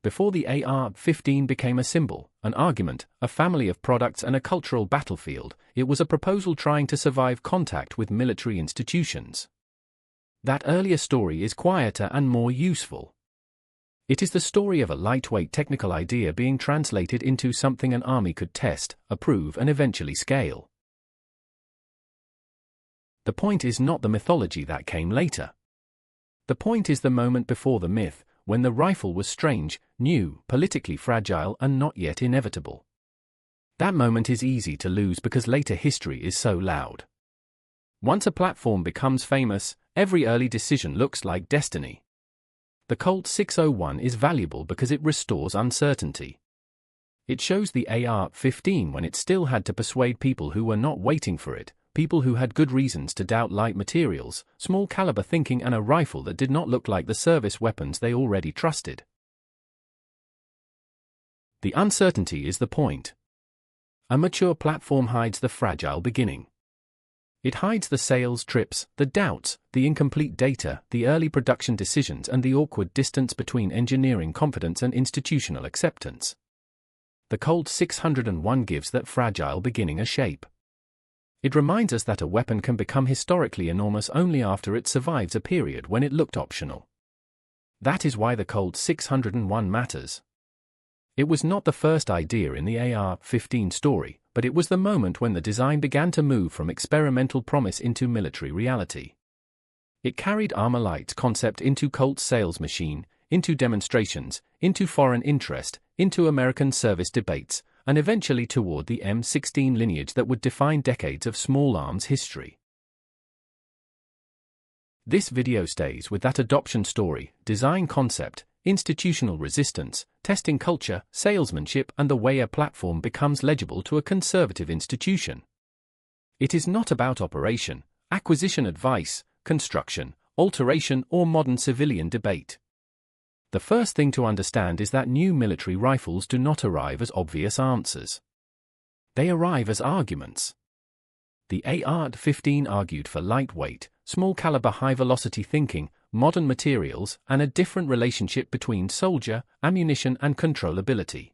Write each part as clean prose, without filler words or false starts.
Before the AR-15 became a symbol, an argument, a family of products and a cultural battlefield, it was a proposal trying to survive contact with military institutions. That earlier story is quieter and more useful. It is the story of a lightweight technical idea being translated into something an army could test, approve and eventually scale. The point is not the mythology that came later. The point is the moment before the myth, when the rifle was strange, new, politically fragile and not yet inevitable. That moment is easy to lose because later history is so loud. Once a platform becomes famous, every early decision looks like destiny. The Colt 601 is valuable because it restores uncertainty. It shows the AR-15 when it still had to persuade people who were not waiting for it, people who had good reasons to doubt light materials, small caliber thinking and a rifle that did not look like the service weapons they already trusted. The uncertainty is the point. A mature platform hides the fragile beginning. It hides the sales trips, the doubts, the incomplete data, the early production decisions and the awkward distance between engineering confidence and institutional acceptance. The Colt 601 gives that fragile beginning a shape. It reminds us that a weapon can become historically enormous only after it survives a period when it looked optional. That is why the Colt 601 matters. It was not the first idea in the AR-15 story, but it was the moment when the design began to move from experimental promise into military reality. It carried Armalite's concept into Colt's sales machine, into demonstrations, into foreign interest, into American service debates, and eventually toward the M16 lineage that would define decades of small arms history. This video stays with that adoption story, design concept, institutional resistance, testing culture, salesmanship and the way a platform becomes legible to a conservative institution. It is not about operation, acquisition advice, construction, alteration or modern civilian debate. The first thing to understand is that new military rifles do not arrive as obvious answers. They arrive as arguments. The AR-15 argued for lightweight, small-caliber high-velocity thinking, modern materials, and a different relationship between soldier, ammunition and controllability.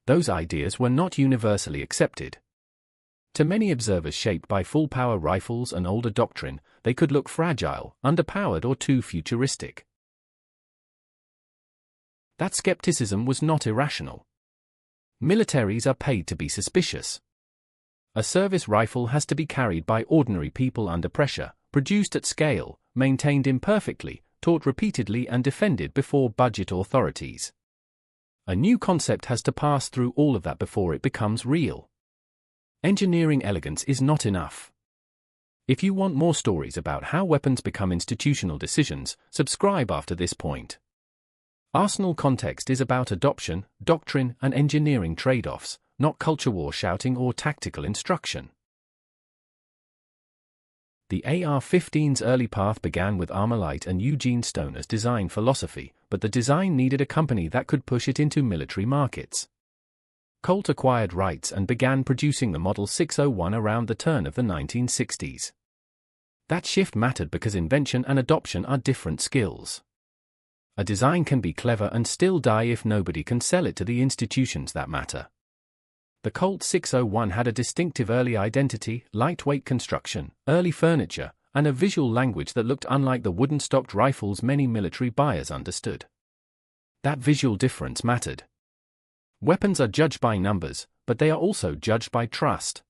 Those ideas were not universally accepted. To many observers shaped by full-power rifles and older doctrine, they could look fragile, underpowered or too futuristic. That skepticism was not irrational. Militaries are paid to be suspicious. A service rifle has to be carried by ordinary people under pressure, produced at scale, maintained imperfectly, taught repeatedly and defended before budget authorities. A new concept has to pass through all of that before it becomes real. Engineering elegance is not enough. If you want more stories about how weapons become institutional decisions, subscribe after this point. Arsenal context is about adoption, doctrine, and engineering trade-offs, not culture war shouting or tactical instruction. The AR-15's early path began with Armalite and Eugene Stoner's design philosophy, but the design needed a company that could push it into military markets. Colt acquired rights and began producing the Model 601 around the turn of the 1960s. That shift mattered because invention and adoption are different skills. A design can be clever and still die if nobody can sell it to the institutions that matter. The Colt 601 had a distinctive early identity, lightweight construction, early furniture, and a visual language that looked unlike the wooden-stocked rifles many military buyers understood. That visual difference mattered. Weapons are judged by numbers, but they are also judged by trust.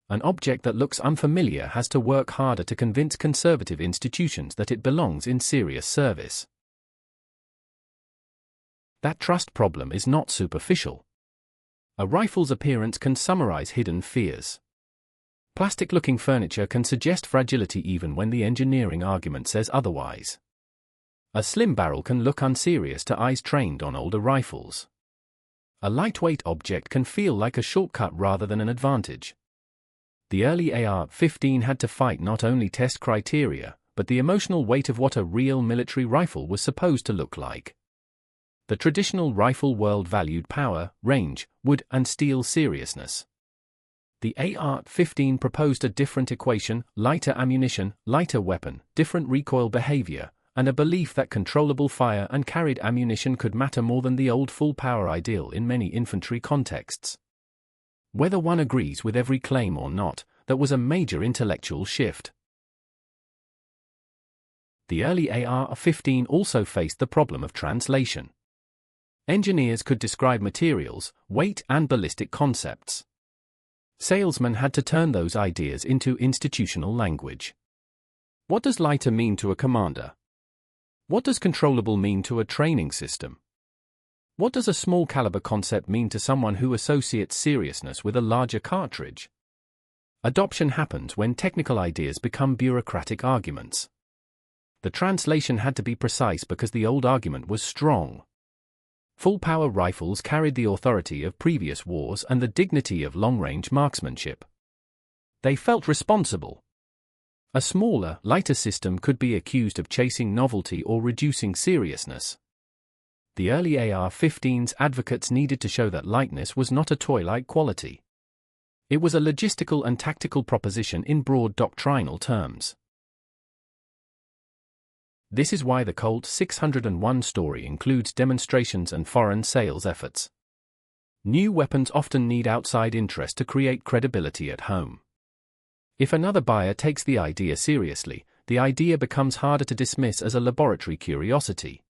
An object that looks unfamiliar has to work harder to convince conservative institutions that it belongs in serious service. That trust problem is not superficial. A rifle's appearance can summarize hidden fears. Plastic-looking furniture can suggest fragility even when the engineering argument says otherwise. A slim barrel can look unserious to eyes trained on older rifles. A lightweight object can feel like a shortcut rather than an advantage. The early AR-15 had to fight not only test criteria, but the emotional weight of what a real military rifle was supposed to look like. The traditional rifle world valued power, range, wood, and steel seriousness. The AR-15 proposed a different equation: lighter ammunition, lighter weapon, different recoil behavior, and a belief that controllable fire and carried ammunition could matter more than the old full-power ideal in many infantry contexts. Whether one agrees with every claim or not, that was a major intellectual shift. The early AR-15 also faced the problem of translation. Engineers could describe materials, weight, and ballistic concepts. Salesmen had to turn those ideas into institutional language. What does lighter mean to a commander? What does controllable mean to a training system? What does a small caliber concept mean to someone who associates seriousness with a larger cartridge? Adoption happens when technical ideas become bureaucratic arguments. The translation had to be precise because the old argument was strong. Full-power rifles carried the authority of previous wars and the dignity of long-range marksmanship. They felt responsible. A smaller, lighter system could be accused of chasing novelty or reducing seriousness. The early AR-15's advocates needed to show that lightness was not a toy-like quality. It was a logistical and tactical proposition in broad doctrinal terms. This is why the Colt 601 story includes demonstrations and foreign sales efforts. New weapons often need outside interest to create credibility at home. If another buyer takes the idea seriously, the idea becomes harder to dismiss as a laboratory curiosity.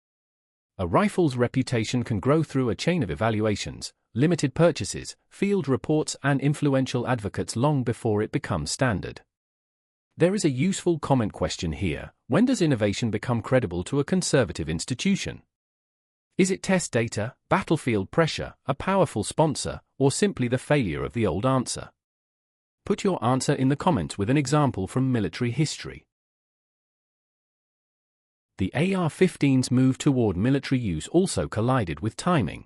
A rifle's reputation can grow through a chain of evaluations, limited purchases, field reports, and influential advocates long before it becomes standard. There is a useful comment question here: when does innovation become credible to a conservative institution? Is it test data, battlefield pressure, a powerful sponsor, or simply the failure of the old answer? Put your answer in the comments with an example from military history. The AR-15's move toward military use also collided with timing.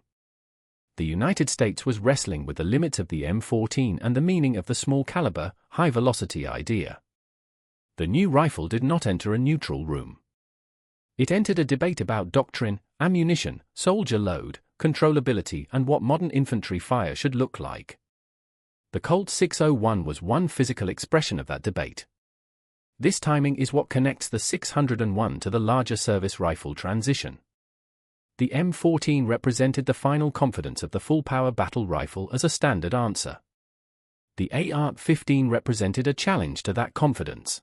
The United States was wrestling with the limits of the M14 and the meaning of the small caliber, high-velocity idea. The new rifle did not enter a neutral room. It entered a debate about doctrine, ammunition, soldier load, controllability, and what modern infantry fire should look like. The Colt 601 was one physical expression of that debate. This timing is what connects the 601 to the larger service rifle transition. The M14 represented the final confidence of the full-power battle rifle as a standard answer. The AR-15 represented a challenge to that confidence.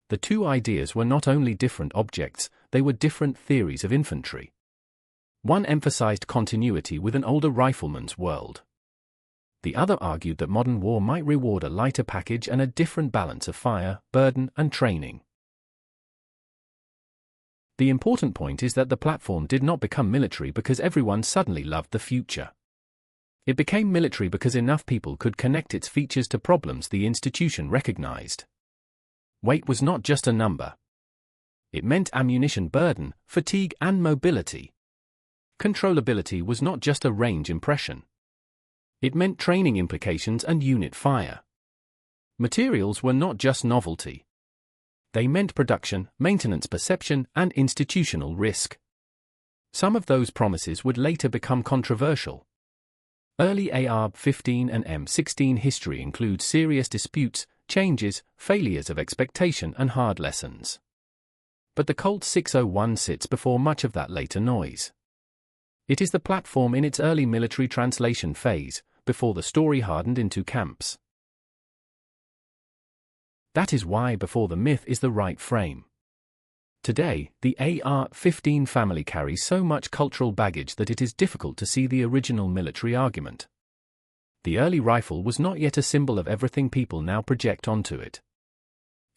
The two ideas were not only different objects, they were different theories of infantry. One emphasized continuity with an older rifleman's world. The other argued that modern war might reward a lighter package and a different balance of fire, burden, and training. The important point is that the platform did not become military because everyone suddenly loved the future. It became military because enough people could connect its features to problems the institution recognized. Weight was not just a number. It meant ammunition burden, fatigue, and mobility. Controllability was not just a range impression. It meant training implications and unit fire. Materials were not just novelty. They meant production, maintenance perception, and institutional risk. Some of those promises would later become controversial. Early AR-15 and M16 history includes serious disputes, changes, failures of expectation, and hard lessons. But the Colt 601 sits before much of that later noise. It is the platform in its early military translation phase, before the story hardened into camps. That is why before the myth is the right frame. Today, the AR-15 family carries so much cultural baggage that it is difficult to see the original military argument. The early rifle was not yet a symbol of everything people now project onto it.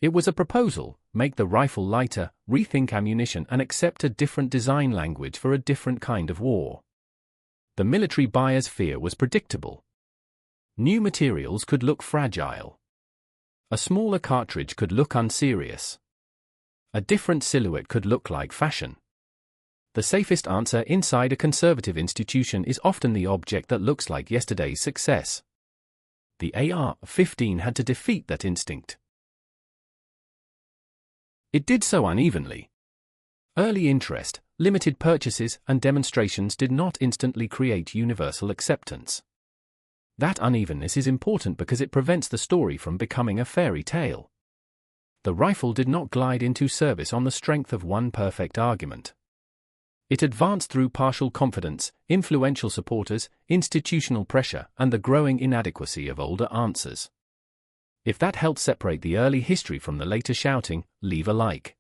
It was a proposal: make the rifle lighter, rethink ammunition, and accept a different design language for a different kind of war. The military buyer's fear was predictable. New materials could look fragile. A smaller cartridge could look unserious. A different silhouette could look like fashion. The safest answer inside a conservative institution is often the object that looks like yesterday's success. The AR-15 had to defeat that instinct. It did so unevenly. Early interest, limited purchases, and demonstrations did not instantly create universal acceptance. That unevenness is important because it prevents the story from becoming a fairy tale. The rifle did not glide into service on the strength of one perfect argument. It advanced through partial confidence, influential supporters, institutional pressure, and the growing inadequacy of older answers. If that helped separate the early history from the later shouting, leave a like.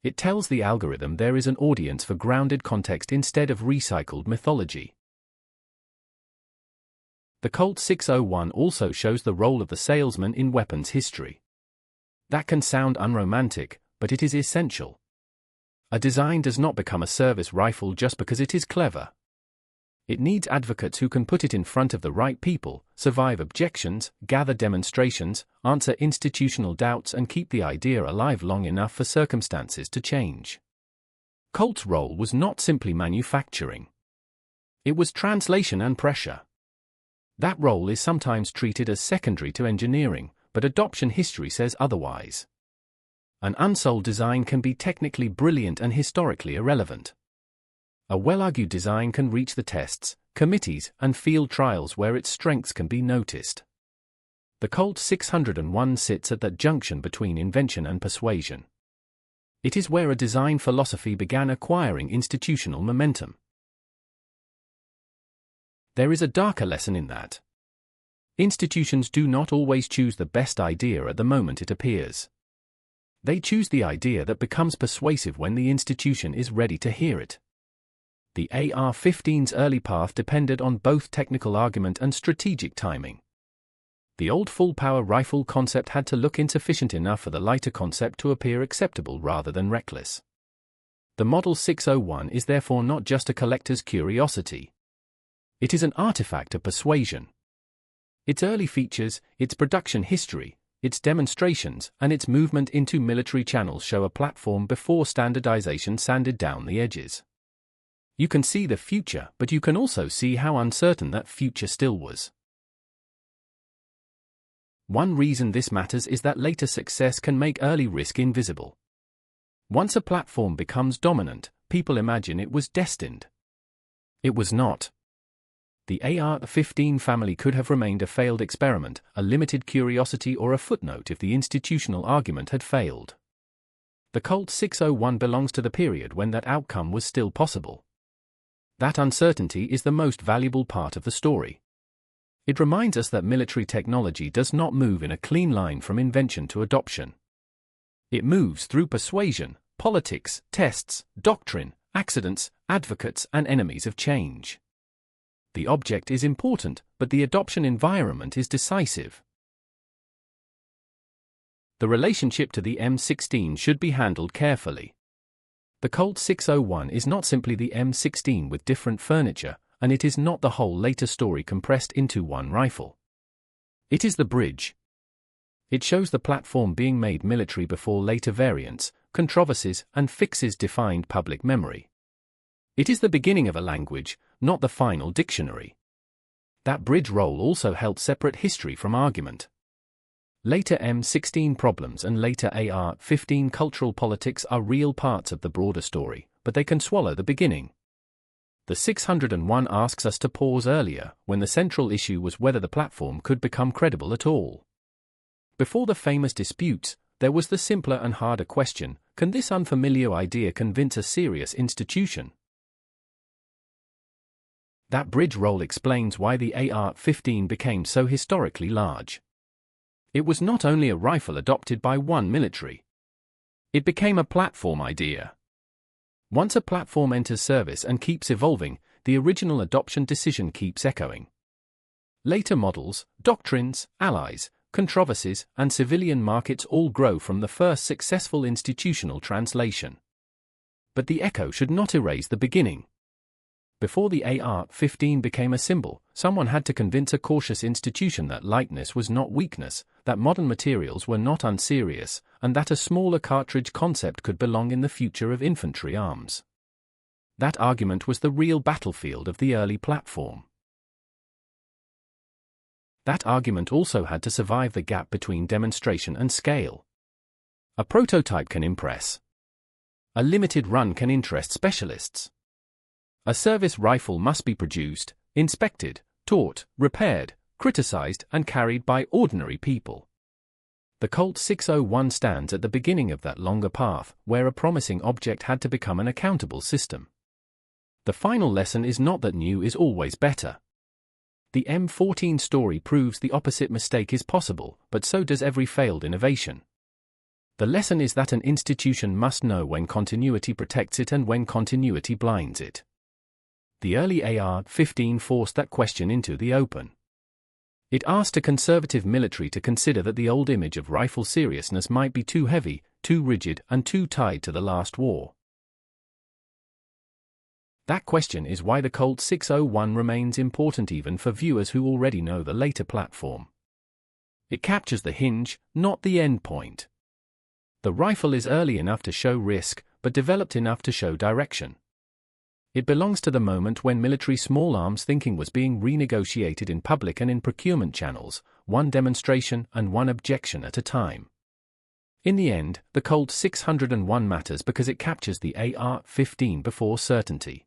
It tells the algorithm there is an audience for grounded context instead of recycled mythology. The Colt 601 also shows the role of the salesman in weapons history. That can sound unromantic, but it is essential. A design does not become a service rifle just because it is clever. It needs advocates who can put it in front of the right people, survive objections, gather demonstrations, answer institutional doubts, and keep the idea alive long enough for circumstances to change. Colt's role was not simply manufacturing. It was translation and pressure. That role is sometimes treated as secondary to engineering, but adoption history says otherwise. An unsold design can be technically brilliant and historically irrelevant. A well-argued design can reach the tests, committees, and field trials where its strengths can be noticed. The Colt 601 sits at that junction between invention and persuasion. It is where a design philosophy began acquiring institutional momentum. There is a darker lesson in that. Institutions do not always choose the best idea at the moment it appears. They choose the idea that becomes persuasive when the institution is ready to hear it. The AR-15's early path depended on both technical argument and strategic timing. The old full-power rifle concept had to look insufficient enough for the lighter concept to appear acceptable rather than reckless. The Model 601 is therefore not just a collector's curiosity. It is an artifact of persuasion. Its early features, its production history, its demonstrations, and its movement into military channels show a platform before standardization sanded down the edges. You can see the future, but you can also see how uncertain that future still was. One reason this matters is that later success can make early risk invisible. Once a platform becomes dominant, people imagine it was destined. It was not. The AR-15 family could have remained a failed experiment, a limited curiosity, or a footnote if the institutional argument had failed. The Colt 601 belongs to the period when that outcome was still possible. That uncertainty is the most valuable part of the story. It reminds us that military technology does not move in a clean line from invention to adoption. It moves through persuasion, politics, tests, doctrine, accidents, advocates, and enemies of change. The object is important, but the adoption environment is decisive. The relationship to the M16 should be handled carefully. The Colt 601 is not simply the M16 with different furniture, and it is not the whole later story compressed into one rifle. It is the bridge. It shows the platform being made military before later variants, controversies, and fixes defined public memory. It is the beginning of a language, not the final dictionary. That bridge role also helped separate history from argument. Later M16 problems and later AR-15 cultural politics are real parts of the broader story, but they can swallow the beginning. The 601 asks us to pause earlier, when the central issue was whether the platform could become credible at all. Before the famous disputes, there was the simpler and harder question: can this unfamiliar idea convince a serious institution? That bridge role explains why the AR-15 became so historically large. It was not only a rifle adopted by one military. It became a platform idea. Once a platform enters service and keeps evolving, the original adoption decision keeps echoing. Later models, doctrines, allies, controversies, and civilian markets all grow from the first successful institutional translation. But the echo should not erase the beginning. Before the AR-15 became a symbol, someone had to convince a cautious institution that lightness was not weakness, that modern materials were not unserious, and that a smaller cartridge concept could belong in the future of infantry arms. That argument was the real battlefield of the early platform. That argument also had to survive the gap between demonstration and scale. A prototype can impress. A limited run can interest specialists. A service rifle must be produced, inspected, taught, repaired, criticized, and carried by ordinary people. The Colt 601 stands at the beginning of that longer path, where a promising object had to become an accountable system. The final lesson is not that new is always better. The M14 story proves the opposite mistake is possible, but so does every failed innovation. The lesson is that an institution must know when continuity protects it and when continuity blinds it. The early AR-15 forced that question into the open. It asked a conservative military to consider that the old image of rifle seriousness might be too heavy, too rigid, and too tied to the last war. That question is why the Colt 601 remains important even for viewers who already know the later platform. It captures the hinge, not the end point. The rifle is early enough to show risk, but developed enough to show direction. It belongs to the moment when military small arms thinking was being renegotiated in public and in procurement channels, one demonstration and one objection at a time. In the end, the Colt 601 matters because it captures the AR-15 before certainty.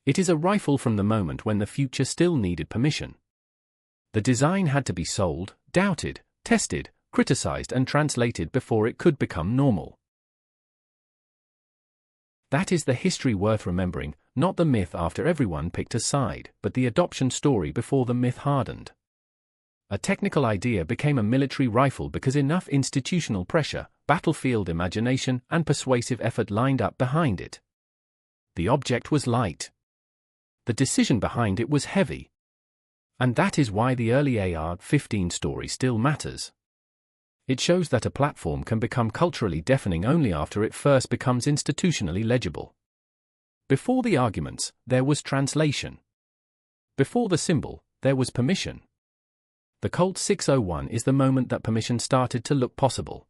It is a rifle from the moment when the future still needed permission. The design had to be sold, doubted, tested, criticized and translated before it could become normal. That is the history worth remembering, not the myth after everyone picked a side, but the adoption story before the myth hardened. A technical idea became a military rifle because enough institutional pressure, battlefield imagination, and persuasive effort lined up behind it. The object was light. The decision behind it was heavy. And that is why the early AR-15 story still matters. It shows that a platform can become culturally deafening only after it first becomes institutionally legible. Before the arguments, there was translation. Before the symbol, there was permission. The Colt 601 is the moment that permission started to look possible.